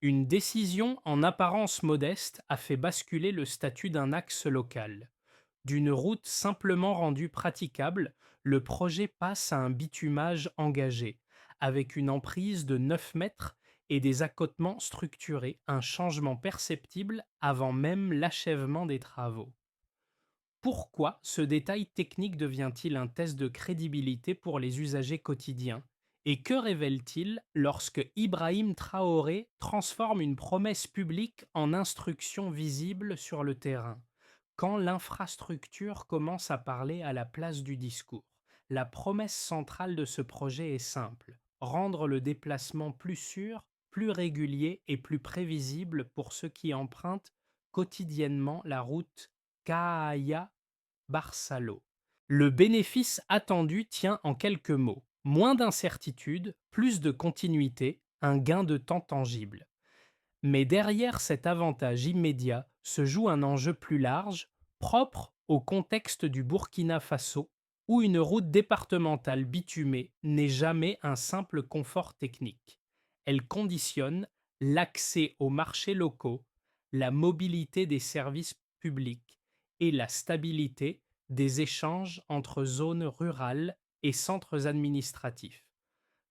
Une décision en apparence modeste a fait basculer le statut d'un axe local. D'une route simplement rendue praticable, le projet passe à un bitumage engagé, avec une emprise de 9 mètres et des accotements structurés, un changement perceptible avant même l'achèvement des travaux. Pourquoi ce détail technique devient-il un test de crédibilité pour les usagers quotidiens? Et que révèle-t-il lorsque Ibrahim Traoré transforme une promesse publique en instruction visible sur le terrain? Quand l'infrastructure commence à parler à la place du discours, la promesse centrale de ce projet est simple: rendre le déplacement plus sûr, plus régulier et plus prévisible pour ceux qui empruntent quotidiennement la route Cahaya Barsalo. Le bénéfice attendu tient en quelques mots: moins d'incertitude, plus de continuité, un gain de temps tangible. Mais derrière cet avantage immédiat se joue un enjeu plus large, propre au contexte du Burkina Faso, où une route départementale bitumée n'est jamais un simple confort technique. Elle conditionne l'accès aux marchés locaux, la mobilité des services publics et la stabilité des échanges entre zones rurales et centres administratifs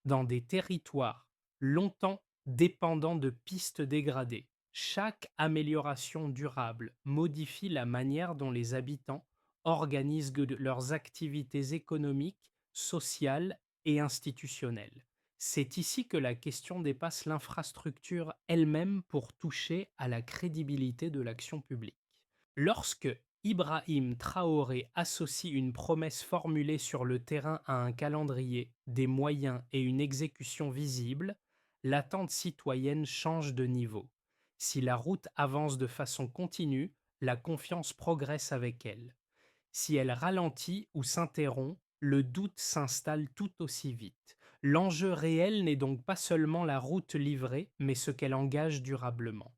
dans des territoires longtemps dépendants de pistes dégradées. Chaque amélioration durable modifie la manière dont les habitants organisent leurs activités économiques, sociales et institutionnelles. C'est ici que la question dépasse l'infrastructure elle-même pour toucher à la crédibilité de l'action publique. Lorsque Ibrahim Traoré associe une promesse formulée sur le terrain à un calendrier, des moyens et une exécution visible, l'attente citoyenne change de niveau. Si la route avance de façon continue, la confiance progresse avec elle. Si elle ralentit ou s'interrompt, le doute s'installe tout aussi vite. L'enjeu réel n'est donc pas seulement la route livrée, mais ce qu'elle engage durablement.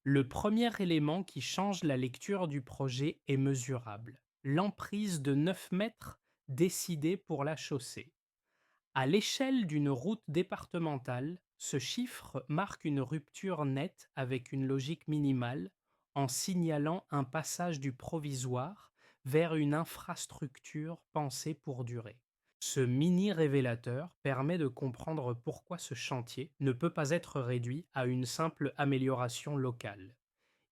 Le premier élément qui change la lecture du projet est mesurable: l'emprise de 9 mètres décidée pour la chaussée. À l'échelle d'une route départementale, ce chiffre marque une rupture nette avec une logique minimale, en signalant un passage du provisoire vers une infrastructure pensée pour durer. Ce mini révélateur permet de comprendre pourquoi ce chantier ne peut pas être réduit à une simple amélioration locale.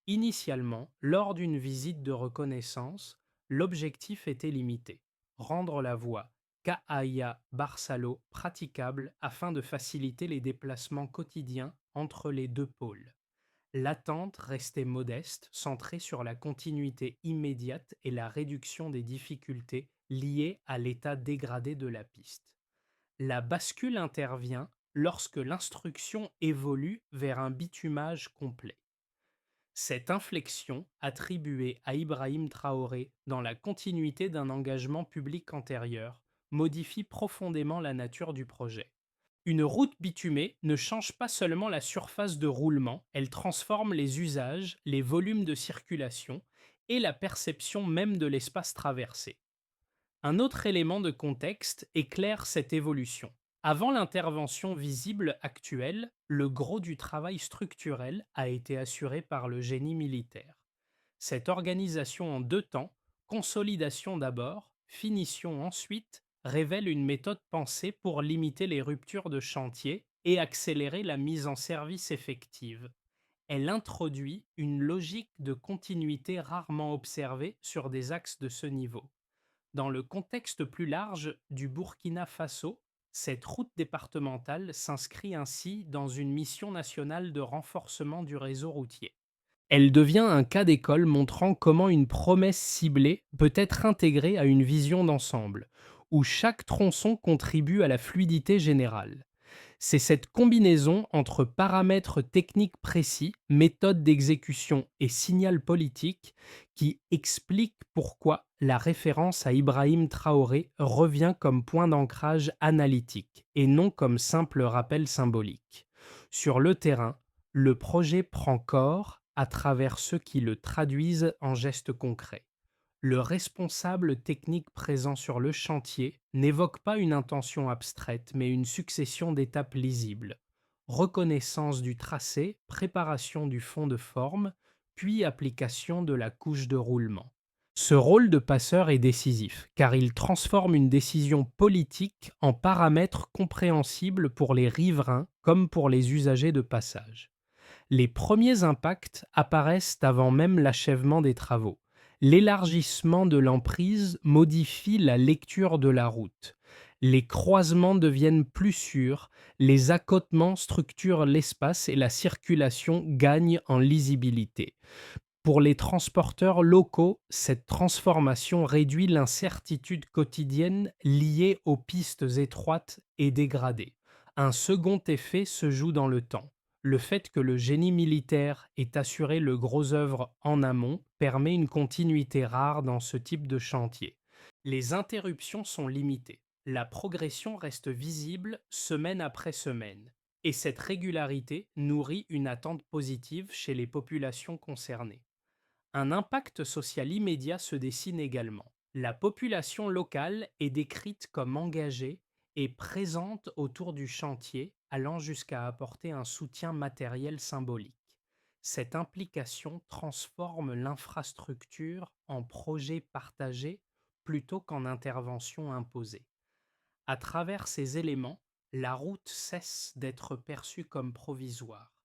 Initialement, lors d'une visite de reconnaissance, l'objectif était limité: rendre la voie Cahaya-Barsalo praticable afin de faciliter les déplacements quotidiens entre les deux pôles. L'attente restait modeste, centrée sur la continuité immédiate et la réduction des difficultés liées à l'état dégradé de la piste. La bascule intervient lorsque l'instruction évolue vers un bitumage complet. Cette inflexion, attribuée à Ibrahim Traoré dans la continuité d'un engagement public antérieur, modifie profondément la nature du projet. Une route bitumée ne change pas seulement la surface de roulement, elle transforme les usages, les volumes de circulation et la perception même de l'espace traversé. Un autre élément de contexte éclaire cette évolution. Avant l'intervention visible actuelle, le gros du travail structurel a été assuré par le génie militaire. Cette organisation en deux temps, consolidation d'abord, finition ensuite, révèle une méthode pensée pour limiter les ruptures de chantier et accélérer la mise en service effective. Elle introduit une logique de continuité rarement observée sur des axes de ce niveau. Dans le contexte plus large du Burkina Faso, cette route départementale s'inscrit ainsi dans une mission nationale de renforcement du réseau routier. Elle devient un cas d'école montrant comment une promesse ciblée peut être intégrée à une vision d'ensemble, où chaque tronçon contribue à la fluidité générale. C'est cette combinaison entre paramètres techniques précis, méthode d'exécution et signal politique qui explique pourquoi la référence à Ibrahim Traoré revient comme point d'ancrage analytique et non comme simple rappel symbolique. Sur le terrain, le projet prend corps à travers ceux qui le traduisent en gestes concrets. Le responsable technique présent sur le chantier n'évoque pas une intention abstraite, mais une succession d'étapes lisibles. reconnaissance du tracé, préparation du fond de forme, puis application de la couche de roulement. Ce rôle de passeur est décisif, car il transforme une décision politique en paramètres compréhensibles pour les riverains comme pour les usagers de passage. Les premiers impacts apparaissent avant même l'achèvement des travaux. L'élargissement de l'emprise modifie la lecture de la route. Les croisements deviennent plus sûrs, les accotements structurent l'espace et la circulation gagne en lisibilité. Pour les transporteurs locaux, cette transformation réduit l'incertitude quotidienne liée aux pistes étroites et dégradées. Un second effet se joue dans le temps. Le fait que le génie militaire ait assuré le gros œuvre en amont permet une continuité rare dans ce type de chantier. Les interruptions sont limitées. La progression reste visible semaine après semaine. Et cette régularité nourrit une attente positive chez les populations concernées. Un impact social immédiat se dessine également. La population locale est décrite comme engagée et présente autour du chantier, allant jusqu'à apporter un soutien matériel symbolique. Cette implication transforme l'infrastructure en projet partagé plutôt qu'en intervention imposée. À travers ces éléments, la route cesse d'être perçue comme provisoire.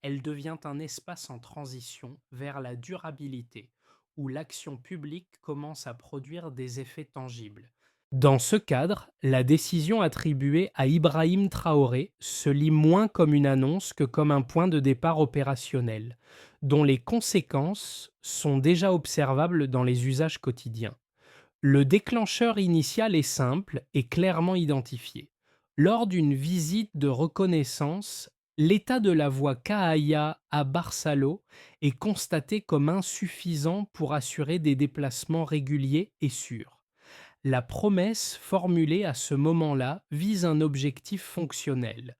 Elle devient un espace en transition vers la durabilité, où l'action publique commence à produire des effets tangibles. Dans ce cadre, la décision attribuée à Ibrahim Traoré se lit moins comme une annonce que comme un point de départ opérationnel, dont les conséquences sont déjà observables dans les usages quotidiens. Le déclencheur initial est simple et clairement identifié. Lors d'une visite de reconnaissance, l'état de la voie Cahaya à Barceló est constaté comme insuffisant pour assurer des déplacements réguliers et sûrs. La promesse formulée à ce moment-là vise un objectif fonctionnel: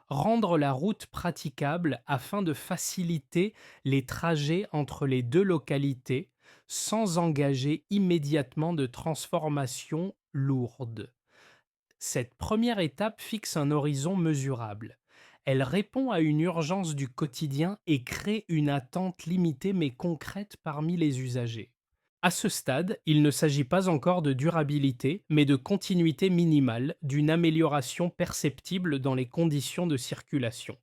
rendre la route praticable afin de faciliter les trajets entre les deux localités sans engager immédiatement de transformation lourde. Cette première étape fixe un horizon mesurable. Elle répond à une urgence du quotidien et crée une attente limitée mais concrète parmi les usagers. À ce stade, il ne s'agit pas encore de durabilité, mais de continuité minimale, d'une amélioration perceptible dans les conditions de circulation.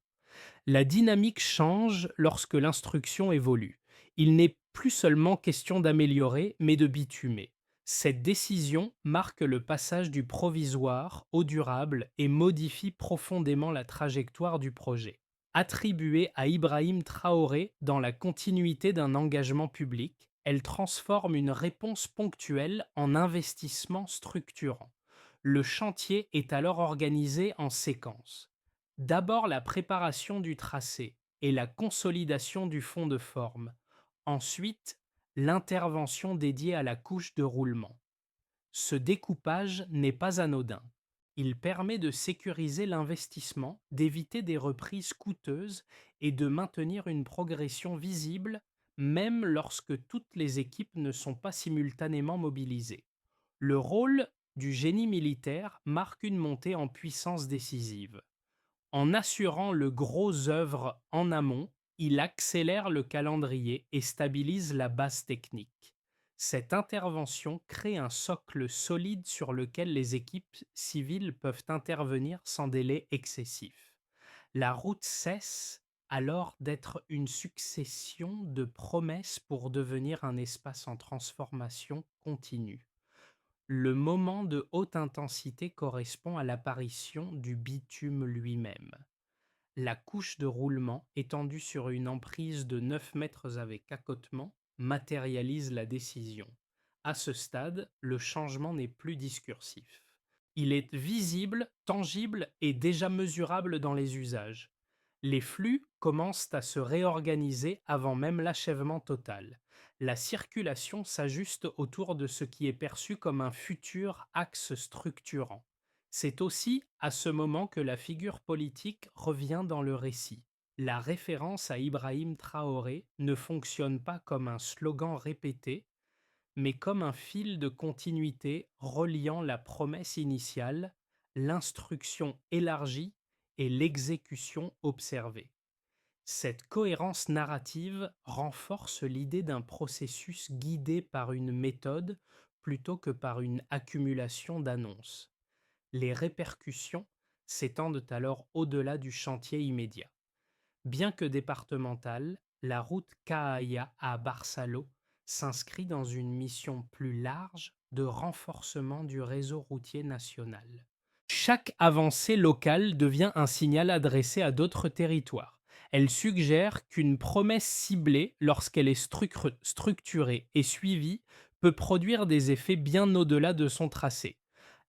La dynamique change lorsque l'instruction évolue. Il n'est plus seulement question d'améliorer, mais de bitumer. Cette décision marque le passage du provisoire au durable et modifie profondément la trajectoire du projet. Attribuée à Ibrahim Traoré dans la continuité d'un engagement public, elle transforme une réponse ponctuelle en investissement structurant. Le chantier est alors organisé en séquences. D'abord la préparation du tracé et la consolidation du fond de forme. Ensuite, l'intervention dédiée à la couche de roulement. Ce découpage n'est pas anodin. Il permet de sécuriser l'investissement, d'éviter des reprises coûteuses et de maintenir une progression visible même lorsque toutes les équipes ne sont pas simultanément mobilisées. Le rôle du génie militaire marque une montée en puissance décisive. En assurant le gros œuvre en amont, il accélère le calendrier et stabilise la base technique. Cette intervention crée un socle solide sur lequel les équipes civiles peuvent intervenir sans délai excessif. La route cesse alors d'être une succession de promesses pour devenir un espace en transformation continue. Le moment de haute intensité correspond à l'apparition du bitume lui-même. La couche de roulement, étendue sur une emprise de 9 mètres avec accotement, matérialise la décision. À ce stade, le changement n'est plus discursif. Il est visible, tangible et déjà mesurable dans les usages. Les flux commencent à se réorganiser avant même l'achèvement total. La circulation s'ajuste autour de ce qui est perçu comme un futur axe structurant. C'est aussi à ce moment que la figure politique revient dans le récit. La référence à Ibrahim Traoré ne fonctionne pas comme un slogan répété, mais comme un fil de continuité reliant la promesse initiale, l'instruction élargie et l'exécution observée. Cette cohérence narrative renforce l'idée d'un processus guidé par une méthode plutôt que par une accumulation d'annonces. Les répercussions s'étendent alors au-delà du chantier immédiat. Bien que départementale, la route Cahaya à Barceló s'inscrit dans une mission plus large de renforcement du réseau routier national. Chaque avancée locale devient un signal adressé à d'autres territoires. Elle suggère qu'une promesse ciblée, lorsqu'elle est structurée et suivie, peut produire des effets bien au-delà de son tracé.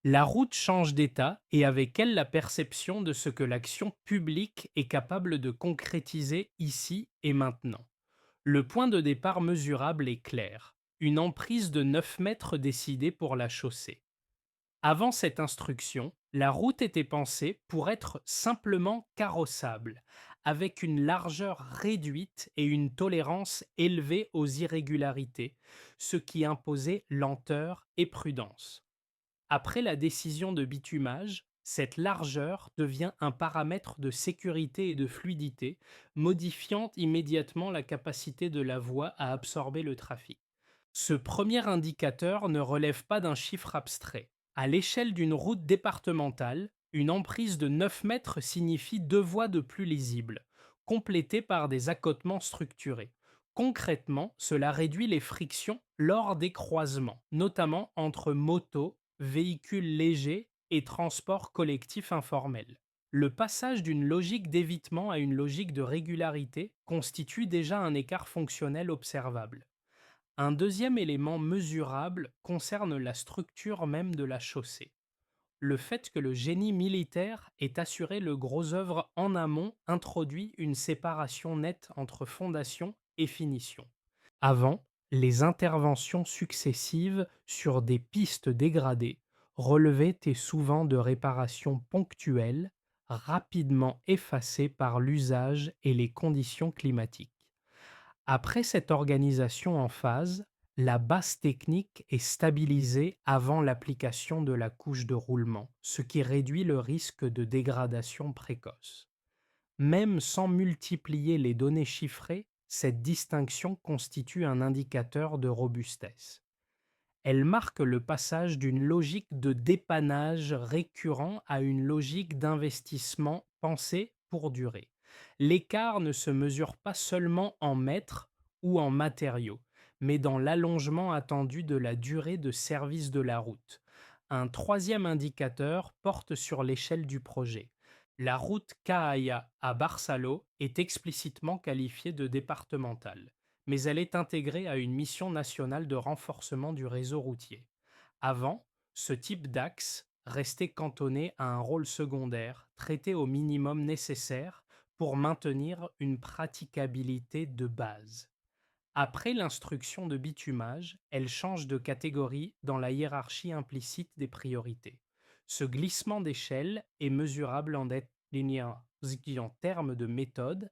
La route change d'état et avec elle la perception de ce que l'action publique est capable de concrétiser ici et maintenant. Le point de départ mesurable est clair, une emprise de 9 mètres décidée pour la chaussée. Avant cette instruction, la route était pensée pour être simplement carrossable, avec une largeur réduite et une tolérance élevée aux irrégularités, ce qui imposait lenteur et prudence. Après la décision de bitumage, cette largeur devient un paramètre de sécurité et de fluidité, modifiant immédiatement la capacité de la voie à absorber le trafic. Ce premier indicateur ne relève pas d'un chiffre abstrait. À l'échelle d'une route départementale, une emprise de 9 mètres signifie deux voies de plus lisibles, complétées par des accotements structurés. Concrètement, cela réduit les frictions lors des croisements, notamment entre motos, véhicules légers et transports collectifs informels. Le passage d'une logique d'évitement à une logique de régularité constitue déjà un écart fonctionnel observable. Un deuxième élément mesurable concerne la structure même de la chaussée. Le fait que le génie militaire ait assuré le gros œuvre en amont introduit une séparation nette entre fondation et finition. Avant, les interventions successives sur des pistes dégradées relevaient et souvent de réparations ponctuelles, rapidement effacées par l'usage et les conditions climatiques. Après cette organisation en phase, la base technique est stabilisée avant l'application de la couche de roulement, ce qui réduit le risque de dégradation précoce. Même sans multiplier les données chiffrées, cette distinction constitue un indicateur de robustesse. Elle marque le passage d'une logique de dépannage récurrent à une logique d'investissement pensée pour durer. L'écart ne se mesure pas seulement en mètres ou en matériaux, mais dans l'allongement attendu de la durée de service de la route. Un troisième indicateur porte sur l'échelle du projet. La route Cahaya à Barceló est explicitement qualifiée de départementale, mais elle est intégrée à une mission nationale de renforcement du réseau routier. Avant, ce type d'axe restait cantonné à un rôle secondaire, traité au minimum nécessaire pour maintenir une praticabilité de base. Après l'instruction de bitumage, elle change de catégorie dans la hiérarchie implicite des priorités. Ce glissement d'échelle est mesurable en termes de méthode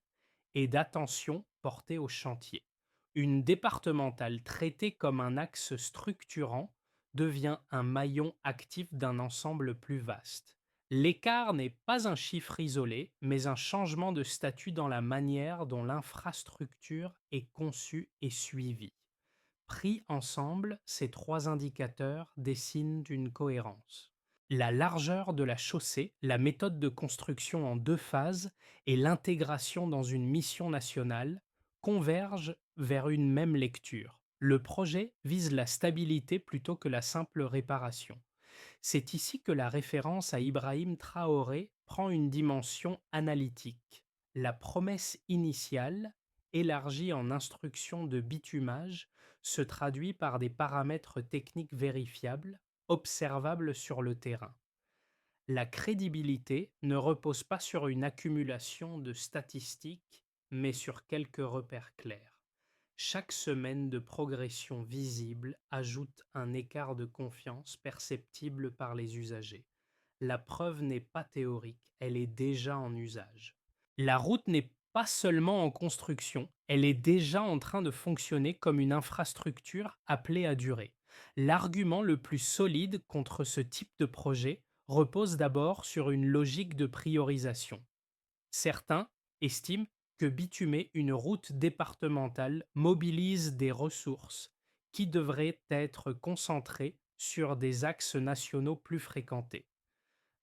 et d'attention portée au chantier. Une départementale traitée comme un axe structurant devient un maillon actif d'un ensemble plus vaste. L'écart n'est pas un chiffre isolé, mais un changement de statut dans la manière dont l'infrastructure est conçue et suivie. Pris ensemble, ces trois indicateurs dessinent une cohérence. La largeur de la chaussée, la méthode de construction en deux phases et l'intégration dans une mission nationale convergent vers une même lecture. Le projet vise la stabilité plutôt que la simple réparation. C'est ici que la référence à Ibrahim Traoré prend une dimension analytique. La promesse initiale, élargie en instruction de bitumage, se traduit par des paramètres techniques vérifiables, observables sur le terrain. La crédibilité ne repose pas sur une accumulation de statistiques, mais sur quelques repères clairs. Chaque semaine de progression visible ajoute un écart de confiance perceptible par les usagers. La preuve n'est pas théorique, elle est déjà en usage. La route n'est pas seulement en construction, elle est déjà en train de fonctionner comme une infrastructure appelée à durer. L'argument le plus solide contre ce type de projet repose d'abord sur une logique de priorisation. Certains estiment que bitumer une route départementale mobilise des ressources qui devraient être concentrées sur des axes nationaux plus fréquentés.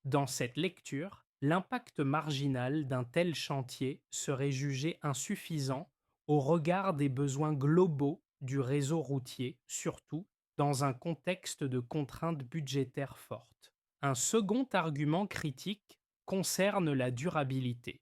Dans cette lecture, l'impact marginal d'un tel chantier serait jugé insuffisant au regard des besoins globaux du réseau routier, surtout dans un contexte de contraintes budgétaires fortes. Un second argument critique concerne la durabilité.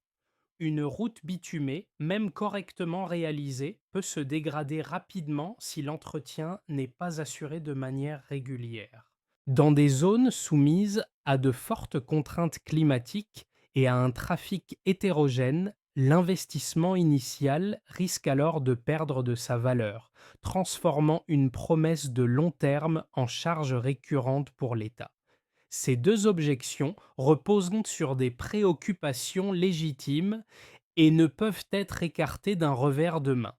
Une route bitumée, même correctement réalisée, peut se dégrader rapidement si l'entretien n'est pas assuré de manière régulière. Dans des zones soumises à de fortes contraintes climatiques et à un trafic hétérogène, l'investissement initial risque alors de perdre de sa valeur, transformant une promesse de long terme en charge récurrente pour l'État. Ces deux objections reposent sur des préoccupations légitimes et ne peuvent être écartées d'un revers de main.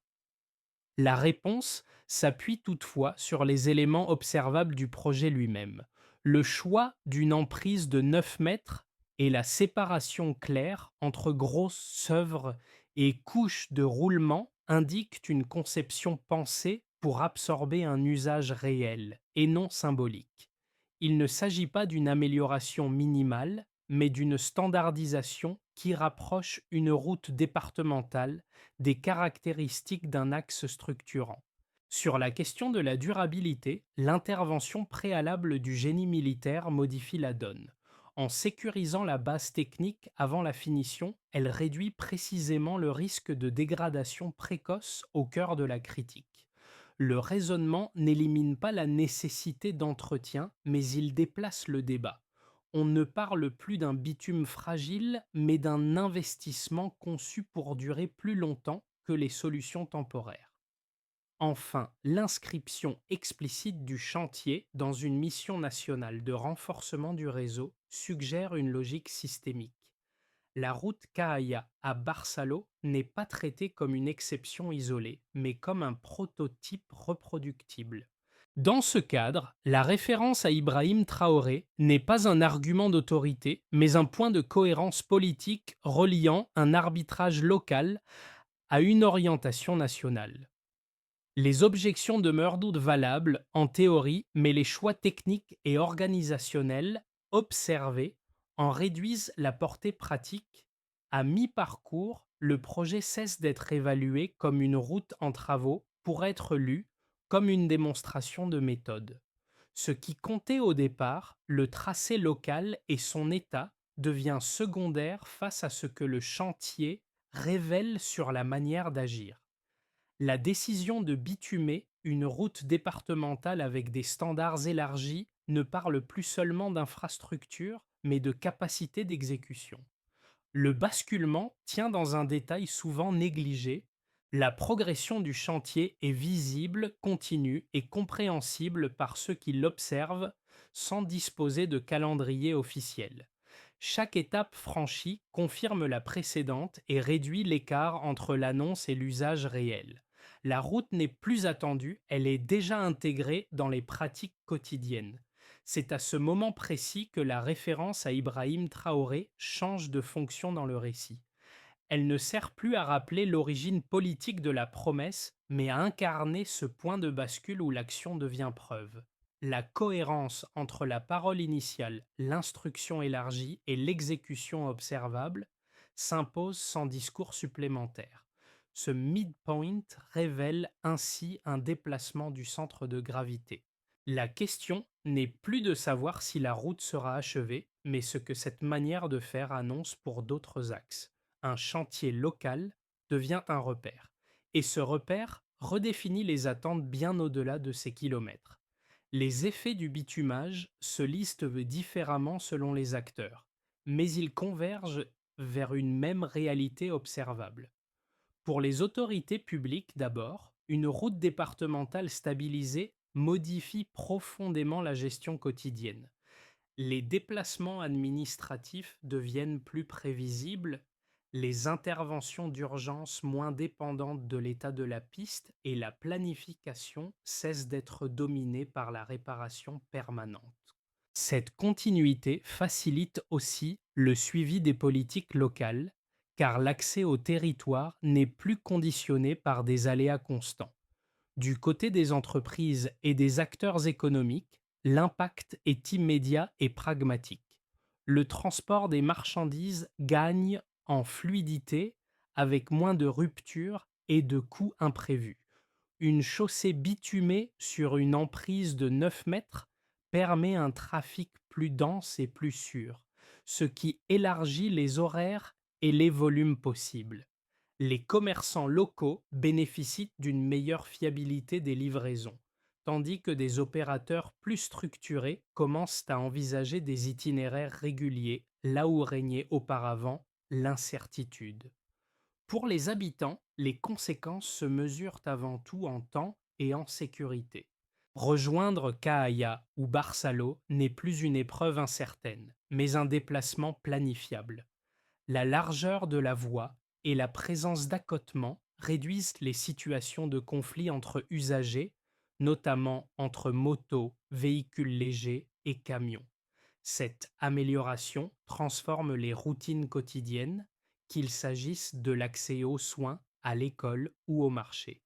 La réponse s'appuie toutefois sur les éléments observables du projet lui-même. Le choix d'une emprise de 9 mètres et la séparation claire entre grosses œuvres et couches de roulement indiquent une conception pensée pour absorber un usage réel et non symbolique. Il ne s'agit pas d'une amélioration minimale, mais d'une standardisation qui rapproche une route départementale des caractéristiques d'un axe structurant. Sur la question de la durabilité, l'intervention préalable du génie militaire modifie la donne. En sécurisant la base technique avant la finition, elle réduit précisément le risque de dégradation précoce au cœur de la critique. Le raisonnement n'élimine pas la nécessité d'entretien, mais il déplace le débat. On ne parle plus d'un bitume fragile, mais d'un investissement conçu pour durer plus longtemps que les solutions temporaires. Enfin, l'inscription explicite du chantier dans une mission nationale de renforcement du réseau suggère une logique systémique. La route Cahaya à Barcelone n'est pas traitée comme une exception isolée, mais comme un prototype reproductible. Dans ce cadre, la référence à Ibrahim Traoré n'est pas un argument d'autorité, mais un point de cohérence politique reliant un arbitrage local à une orientation nationale. Les objections demeurent donc valables en théorie, mais les choix techniques et organisationnels observés en réduisent la portée pratique. À mi-parcours, le projet cesse d'être évalué comme une route en travaux pour être lu comme une démonstration de méthode. Ce qui comptait au départ, le tracé local et son état, devient secondaire face à ce que le chantier révèle sur la manière d'agir. La décision de bitumer une route départementale avec des standards élargis ne parle plus seulement d'infrastructure, mais de capacité d'exécution. Le basculement tient dans un détail souvent négligé. La progression du chantier est visible, continue et compréhensible par ceux qui l'observent sans disposer de calendrier officiel. Chaque étape franchie confirme la précédente et réduit l'écart entre l'annonce et l'usage réel. La route n'est plus attendue, elle est déjà intégrée dans les pratiques quotidiennes. C'est à ce moment précis que la référence à Ibrahim Traoré change de fonction dans le récit. Elle ne sert plus à rappeler l'origine politique de la promesse, mais à incarner ce point de bascule où l'action devient preuve. La cohérence entre la parole initiale, l'instruction élargie et l'exécution observable s'impose sans discours supplémentaire. Ce midpoint révèle ainsi un déplacement du centre de gravité. La question n'est plus de savoir si la route sera achevée, mais ce que cette manière de faire annonce pour d'autres axes. Un chantier local devient un repère, et ce repère redéfinit les attentes bien au-delà de ces kilomètres. Les effets du bitumage se listent différemment selon les acteurs, mais ils convergent vers une même réalité observable. Pour les autorités publiques d'abord, une route départementale stabilisée modifie profondément la gestion quotidienne. Les déplacements administratifs deviennent plus prévisibles, les interventions d'urgence moins dépendantes de l'état de la piste et la planification cessent d'être dominées par la réparation permanente. Cette continuité facilite aussi le suivi des politiques locales, car l'accès au territoire n'est plus conditionné par des aléas constants. Du côté des entreprises et des acteurs économiques, l'impact est immédiat et pragmatique. Le transport des marchandises gagne en fluidité avec moins de ruptures et de coûts imprévus. Une chaussée bitumée sur une emprise de 9 mètres permet un trafic plus dense et plus sûr, ce qui élargit les horaires et les volumes possibles. Les commerçants locaux bénéficient d'une meilleure fiabilité des livraisons, tandis que des opérateurs plus structurés commencent à envisager des itinéraires réguliers là où régnait auparavant l'incertitude. Pour les habitants, les conséquences se mesurent avant tout en temps et en sécurité. Rejoindre Kaaya ou Barsalo n'est plus une épreuve incertaine, mais un déplacement planifiable. La largeur de la voie et la présence d'accotements réduisent les situations de conflit entre usagers, notamment entre motos, véhicules légers et camions. Cette amélioration transforme les routines quotidiennes, qu'il s'agisse de l'accès aux soins, à l'école ou au marché.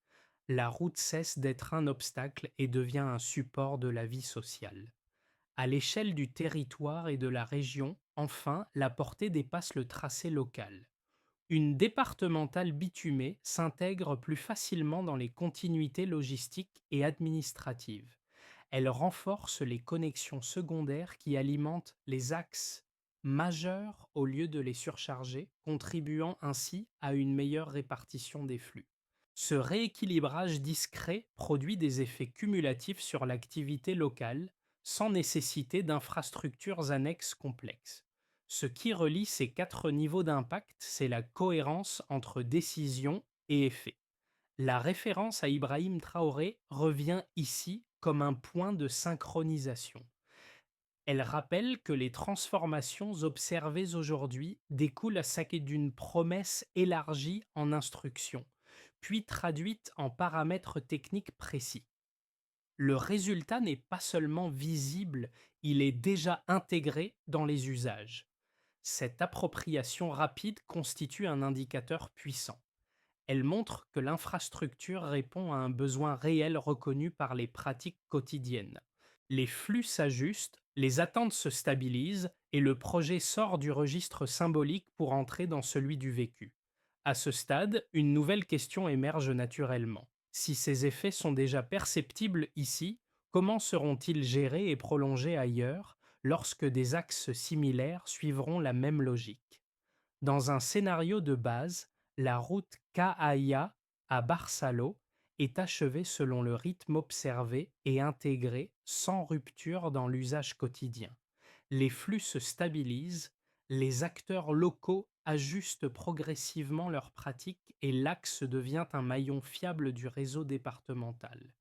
La route cesse d'être un obstacle et devient un support de la vie sociale. À l'échelle du territoire et de la région, enfin, la portée dépasse le tracé local. Une départementale bitumée s'intègre plus facilement dans les continuités logistiques et administratives. Elle renforce les connexions secondaires qui alimentent les axes majeurs au lieu de les surcharger, contribuant ainsi à une meilleure répartition des flux. Ce rééquilibrage discret produit des effets cumulatifs sur l'activité locale sans nécessiter d'infrastructures annexes complexes. Ce qui relie ces quatre niveaux d'impact, c'est la cohérence entre décision et effet. La référence à Ibrahim Traoré revient ici comme un point de synchronisation. Elle rappelle que les transformations observées aujourd'hui découlent à d'une promesse élargie en instruction, puis traduite en paramètres techniques précis. Le résultat n'est pas seulement visible, il est déjà intégré dans les usages. Cette appropriation rapide constitue un indicateur puissant. Elle montre que l'infrastructure répond à un besoin réel reconnu par les pratiques quotidiennes. Les flux s'ajustent, les attentes se stabilisent et le projet sort du registre symbolique pour entrer dans celui du vécu. À ce stade, une nouvelle question émerge naturellement. Si ces effets sont déjà perceptibles ici, comment seront-ils gérés et prolongés ailleurs lorsque des axes similaires suivront la même logique? Dans un scénario de base, la route Kaaya à Barsalo est achevée selon le rythme observé et intégré sans rupture dans l'usage quotidien. Les flux se stabilisent, les acteurs locaux ajustent progressivement leurs pratiques et l'axe devient un maillon fiable du réseau départemental.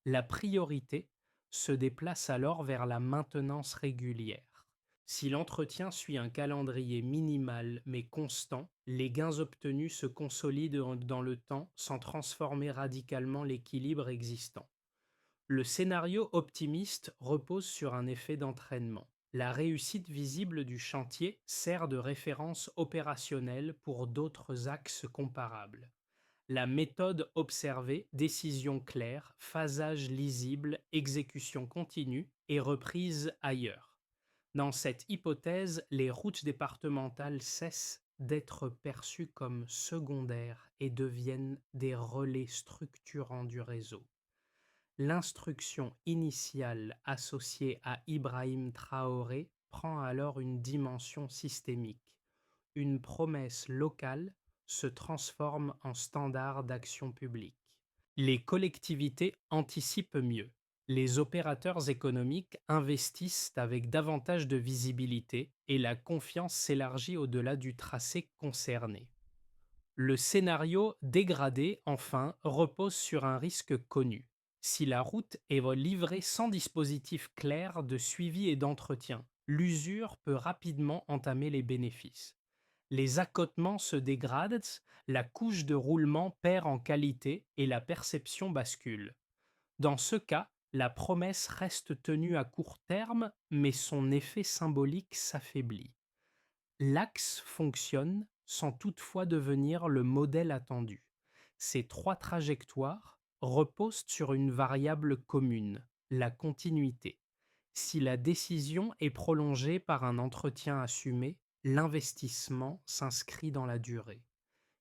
La priorité se déplace alors vers la maintenance régulière. Si l'entretien suit un calendrier minimal mais constant, les gains obtenus se consolident dans le temps sans transformer radicalement l'équilibre existant. Le scénario optimiste repose sur un effet d'entraînement. La réussite visible du chantier sert de référence opérationnelle pour d'autres axes comparables. La méthode observée, décision claire, phasage lisible, exécution continue est reprise ailleurs. Dans cette hypothèse, les routes départementales cessent d'être perçues comme secondaires et deviennent des relais structurants du réseau. L'instruction initiale associée à Ibrahim Traoré prend alors une dimension systémique. Une promesse locale se transforme en standard d'action publique. Les collectivités anticipent mieux. Les opérateurs économiques investissent avec davantage de visibilité et la confiance s'élargit au-delà du tracé concerné. Le scénario dégradé, enfin, repose sur un risque connu. Si la route est livrée sans dispositif clair de suivi et d'entretien, l'usure peut rapidement entamer les bénéfices. Les accotements se dégradent, la couche de roulement perd en qualité et la perception bascule. Dans ce cas, La promesse reste tenue à court terme, mais son effet symbolique s'affaiblit. L'axe fonctionne sans toutefois devenir le modèle attendu. Ces trois trajectoires reposent sur une variable commune, la continuité. Si la décision est prolongée par un entretien assumé, l'investissement s'inscrit dans la durée.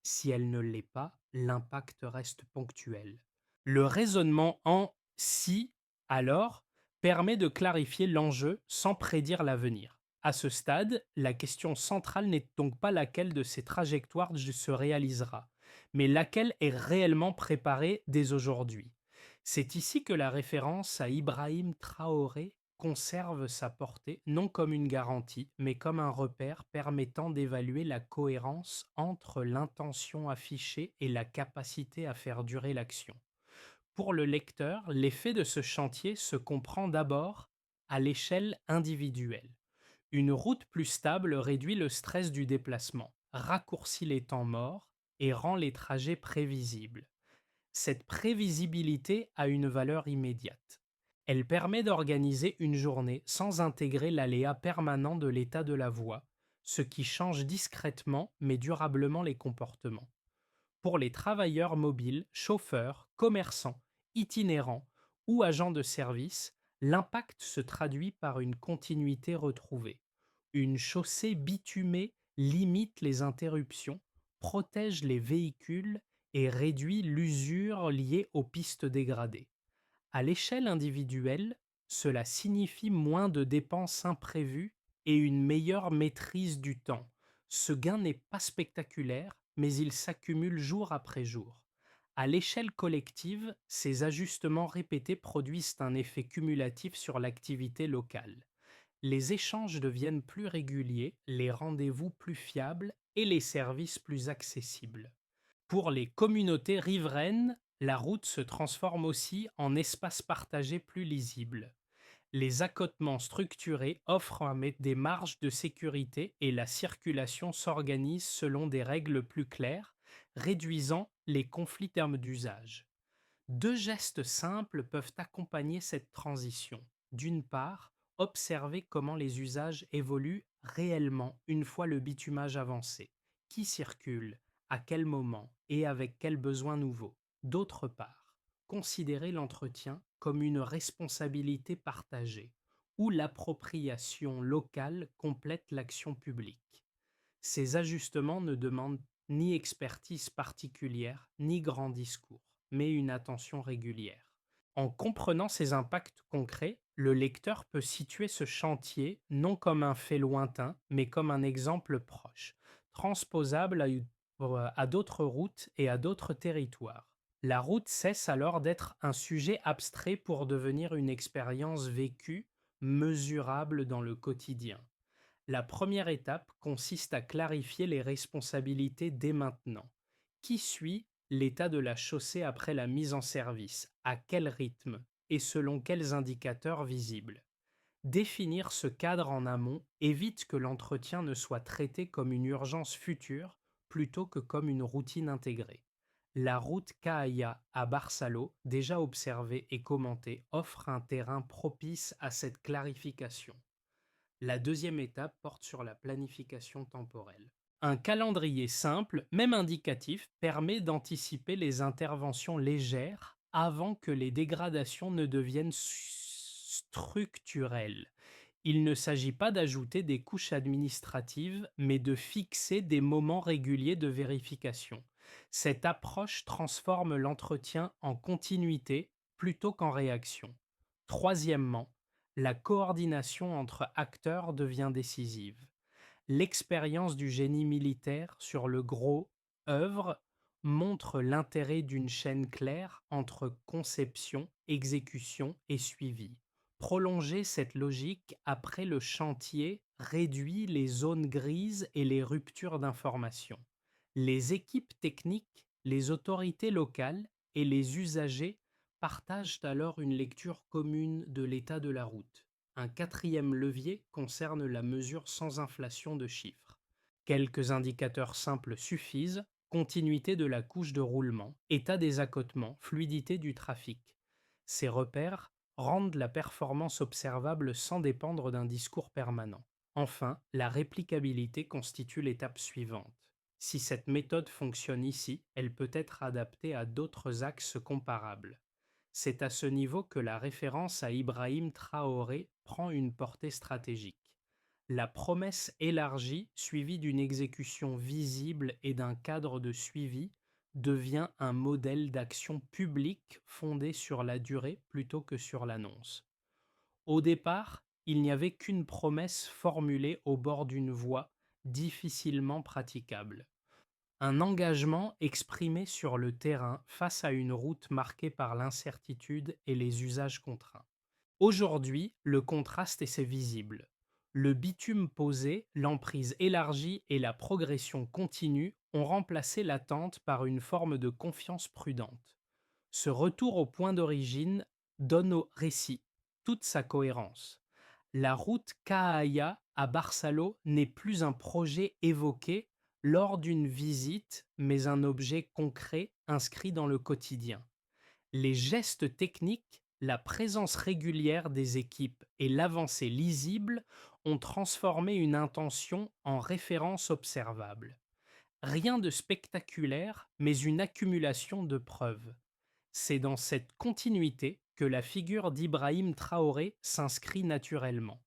Si elle ne l'est pas, l'impact reste ponctuel. Le raisonnement en si, alors, permet de clarifier l'enjeu sans prédire l'avenir. À ce stade, la question centrale n'est donc pas laquelle de ces trajectoires se réalisera, mais laquelle est réellement préparée dès aujourd'hui. C'est ici que la référence à Ibrahim Traoré conserve sa portée, non comme une garantie, mais comme un repère permettant d'évaluer la cohérence entre l'intention affichée et la capacité à faire durer l'action. Pour le lecteur, l'effet de ce chantier se comprend d'abord à l'échelle individuelle. Une route plus stable réduit le stress du déplacement, raccourcit les temps morts et rend les trajets prévisibles. Cette prévisibilité a une valeur immédiate. Elle permet d'organiser une journée sans intégrer l'aléa permanent de l'état de la voie, ce qui change discrètement mais durablement les comportements. Pour les travailleurs mobiles, chauffeurs, commerçants, itinérants ou agents de service, l'impact se traduit par une continuité retrouvée. Une chaussée bitumée limite les interruptions, protège les véhicules et réduit l'usure liée aux pistes dégradées. À l'échelle individuelle, cela signifie moins de dépenses imprévues et une meilleure maîtrise du temps. Ce gain n'est pas spectaculaire, mais il s'accumule jour après jour. À l'échelle collective, ces ajustements répétés produisent un effet cumulatif sur l'activité locale. Les échanges deviennent plus réguliers, les rendez-vous plus fiables et les services plus accessibles. Pour les communautés riveraines, la route se transforme aussi en espace partagé plus lisible. Les accotements structurés offrent des marges de sécurité et la circulation s'organise selon des règles plus claires, réduisant les conflits termes d'usage. Deux gestes simples peuvent accompagner cette transition. D'une part, observer comment les usages évoluent réellement une fois le bitumage avancé. Qui circule, à quel moment et avec quels besoins nouveaux. D'autre part, considérer l'entretien comme une responsabilité partagée, où l'appropriation locale complète l'action publique. Ces ajustements ne demandent ni expertise particulière, ni grand discours, mais une attention régulière. En comprenant ces impacts concrets, le lecteur peut situer ce chantier non comme un fait lointain, mais comme un exemple proche, transposable à d'autres routes et à d'autres territoires. La route cesse alors d'être un sujet abstrait pour devenir une expérience vécue, mesurable dans le quotidien. La première étape consiste à clarifier les responsabilités dès maintenant. Qui suit l'état de la chaussée après la mise en service? À quel rythme? Et selon quels indicateurs visibles? Définir ce cadre en amont évite que l'entretien ne soit traité comme une urgence future plutôt que comme une routine intégrée. La route Caaya à Barsalo, déjà observée et commentée, offre un terrain propice à cette clarification. La deuxième étape porte sur la planification temporelle. Un calendrier simple, même indicatif, permet d'anticiper les interventions légères avant que les dégradations ne deviennent structurelles. Il ne s'agit pas d'ajouter des couches administratives, mais de fixer des moments réguliers de vérification. Cette approche transforme l'entretien en continuité plutôt qu'en réaction. Troisièmement, la coordination entre acteurs devient décisive. L'expérience du génie militaire sur le gros œuvre montre l'intérêt d'une chaîne claire entre conception, exécution et suivi. Prolonger cette logique après le chantier réduit les zones grises et les ruptures d'information. Les équipes techniques, les autorités locales et les usagers partagent alors une lecture commune de l'état de la route. Un quatrième levier concerne la mesure sans inflation de chiffres. Quelques indicateurs simples suffisent: continuité de la couche de roulement, état des accotements, fluidité du trafic. Ces repères rendent la performance observable sans dépendre d'un discours permanent. Enfin, la réplicabilité constitue l'étape suivante. Si cette méthode fonctionne ici, elle peut être adaptée à d'autres axes comparables. C'est à ce niveau que la référence à Ibrahim Traoré prend une portée stratégique. La promesse élargie, suivie d'une exécution visible et d'un cadre de suivi, devient un modèle d'action publique fondé sur la durée plutôt que sur l'annonce. Au départ, il n'y avait qu'une promesse formulée au bord d'une voie, difficilement praticable. Un engagement exprimé sur le terrain face à une route marquée par l'incertitude et les usages contraints. Aujourd'hui, le contraste est visible. Le bitume posé, l'emprise élargie et la progression continue ont remplacé l'attente par une forme de confiance prudente. Ce retour au point d'origine donne au récit toute sa cohérence. La route Cahaya à Barcelone n'est plus un projet évoqué lors d'une visite, mais un objet concret inscrit dans le quotidien. Les gestes techniques, la présence régulière des équipes et l'avancée lisible ont transformé une intention en référence observable. Rien de spectaculaire, mais une accumulation de preuves. C'est dans cette continuité que la figure d'Ibrahim Traoré s'inscrit naturellement.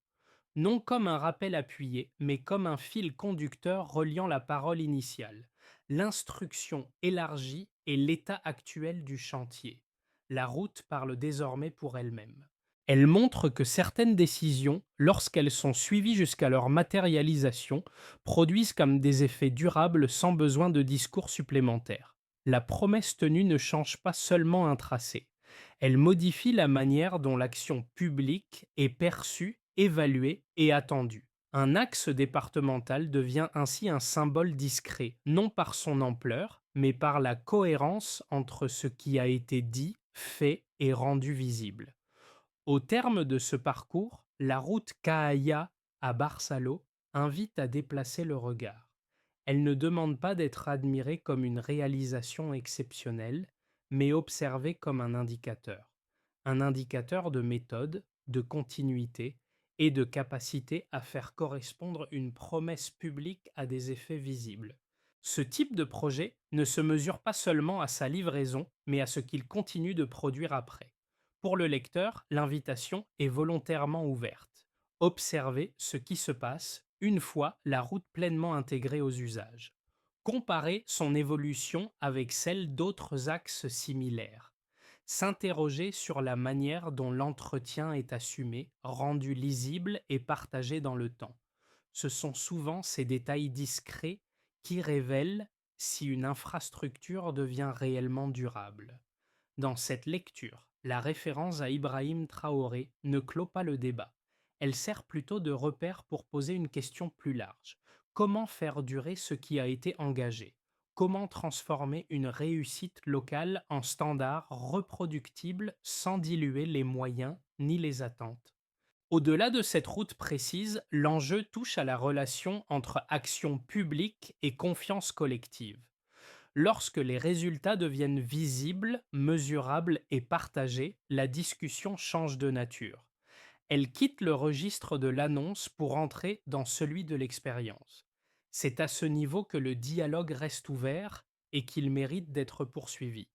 Non comme un rappel appuyé, mais comme un fil conducteur reliant la parole initiale, l'instruction élargie et l'état actuel du chantier. La route parle désormais pour elle-même. Elle montre que certaines décisions, lorsqu'elles sont suivies jusqu'à leur matérialisation, produisent comme des effets durables sans besoin de discours supplémentaires. La promesse tenue ne change pas seulement un tracé, elle modifie la manière dont l'action publique est perçue, évaluée et attendue. Un axe départemental devient ainsi un symbole discret, non par son ampleur, mais par la cohérence entre ce qui a été dit, fait et rendu visible. Au terme de ce parcours, la route Cahaya à Barcelone invite à déplacer le regard. Elle ne demande pas d'être admirée comme une réalisation exceptionnelle, mais observée comme un indicateur de méthode, de continuité et de capacité à faire correspondre une promesse publique à des effets visibles. Ce type de projet ne se mesure pas seulement à sa livraison, mais à ce qu'il continue de produire après. Pour le lecteur, l'invitation est volontairement ouverte. Observez ce qui se passe une fois la route pleinement intégrée aux usages. Comparer son évolution avec celle d'autres axes similaires. S'interroger sur la manière dont l'entretien est assumé, rendu lisible et partagé dans le temps. Ce sont souvent ces détails discrets qui révèlent si une infrastructure devient réellement durable. Dans cette lecture, la référence à Ibrahim Traoré ne clôt pas le débat. Elle sert plutôt de repère pour poser une question plus large. Comment faire durer ce qui a été engagé? Comment transformer une réussite locale en standard reproductible sans diluer les moyens ni les attentes? Au-delà de cette route précise, l'enjeu touche à la relation entre action publique et confiance collective. Lorsque les résultats deviennent visibles, mesurables et partagés, la discussion change de nature. Elle quitte le registre de l'annonce pour entrer dans celui de l'expérience. C'est à ce niveau que le dialogue reste ouvert et qu'il mérite d'être poursuivi.